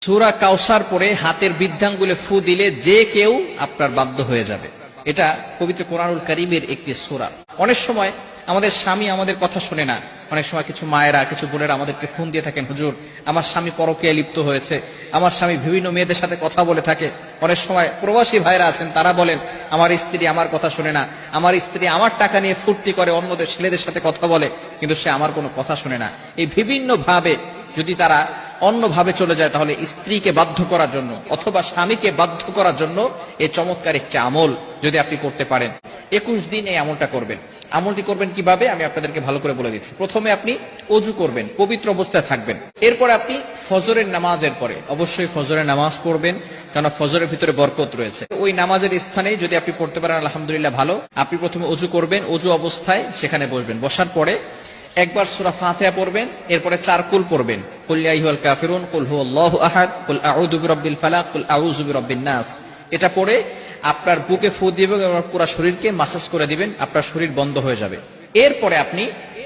সূরা কাউসার পড়ে হাতের বৃদ্ধাঙ্গুলে ফু দিলে যে কেউ আপনার বাধ্য হয়ে যাবে। এটা পবিত্র কোরআনুল কারীমের একটি সূরা। অনেক সময় আমাদের স্বামী আমাদের কথা শোনে না। অনেক সময় কিছু মায়েরা, কিছু বোনেরা আমাদেরকে ফোন দিয়ে থাকেন, হুজুর আমার স্বামী পরকীয়ায় লিপ্ত হয়েছে, আমার স্বামী বিভিন্ন মেয়েদের সাথে কথা বলে থাকে। অনেক সময় প্রবাসী ভাইরা আছেন, তারা বলেন আমার স্ত্রী আমার কথা শোনে না, আমার স্ত্রী আমার টাকা নিয়ে ফুর্তি করে অন্যদের ছেলেদের সাথে কথা বলে, কিন্তু সে আমার কোনো কথা শোনে না। এই বিভিন্ন ভাবে যদি তারা অন্যভাবে চলে যায়, তাহলে স্ত্রীকে বাধ্য করার জন্য অথবা স্বামীকে বাধ্য করার জন্য এই চমৎকার একটি আমল যদি আপনি করতে পারেন, 21 দিন এই আমলটা করবেন। আমলটি করবেন কিভাবে আমি আপনাদেরকে ভালো করে বলে দিচ্ছি। প্রথমে আপনি ওযু করবেন, পবিত্র অবস্থায় থাকবেন। এরপর আপনি ফজরের নামাজের পরে অবশ্যই ফজরের নামাজ পড়বেন, কারণ ফজরের ভিতরে বরকত রয়েছে। ওই নামাজের স্থানে যদি আপনি পড়তে পারেন আলহামদুলিল্লাহ ভালো। আপনি প্রথমে ওযু করবেন, ওযু অবস্থায় সেখানে বসবেন। বসার পরে একবার সূরা ফাতিহা পড়বেন, এরপরে 4 কুল পড়বেন, কুল ইয়া আইয়ুহাল কাফিরুন, কুল হুয়াল্লাহু আহাদ, কুল আউযু বিরাব্বিল ফালাক, কুল আউযু বিরাব্বিন নাস। এটা পড়ে আপনার বুকে ফু দিবেন এবং পুরো শরীরকে মাসাজ করে দিবেন, আপনার শরীর বন্ধ হয়ে যাবে। এরপরে আপনি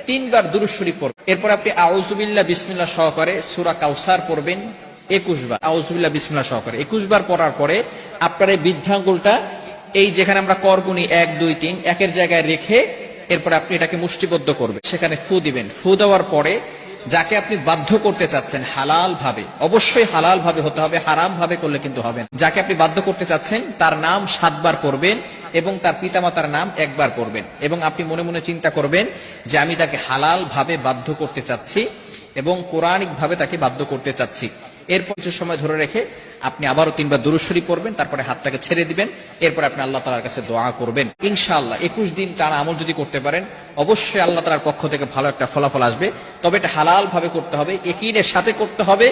3 বার দুরূদ শরীফ পড়বেন। এরপর আপনি আউযু বিল্লাহ বিসমিল্লাহ সহকারে সূরা কাউসার পড়বেন 21 বার। আউযু বিল্লাহ বিসমিল্লাহ সহকারে 21 বার পড়ার পরে আপনার এই বৃদ্ধাঙ্গুলটা এই যেখানে আমরা করগুনি 1 2 3 একের জায়গায় রেখে এরপর আপনি এটাকে মুষ্টিবদ্ধ করবেন, সেখানে ফু দিবেন। ফু দেওয়ার পরে যাকে আপনি বাধ্য করতে চাচ্ছেন হালাল ভাবে, অবশ্যই হালাল ভাবে হতে হবে, হারাম ভাবে করলে কিন্তু হবে না। যাকে আপনি বাধ্য করতে চাচ্ছেন তার নাম 7 বার পড়বেন এবং তার পিতামাতার নাম 1 বার পড়বেন, এবং আপনি মনে মনে চিন্তা করবেন যে আমি তাকে হালাল ভাবে বাধ্য করতে চাচ্ছি এবং কোরআনিক ভাবে তাকে বাধ্য করতে চাচ্ছি। এরপর কিছু সময় ধরে রেখে আপনি আবারও 3 বার দুরূদ শরীফ পড়বেন, তারপরে হাতটাকে ছেড়ে দিবেন। এরপর আপনি আল্লাহ তাআলার কাছে দোয়া করবেন। ইনশাআল্লাহ 21 দিন টানা আমল যদি করতে পারেন, অবশ্যই আল্লাহ তাআলার পক্ষ থেকে ভালো একটা ফলাফল আসবে। তবে এটা হালাল ভাবে করতে হবে, ইয়াকিনের সাথে করতে হবে।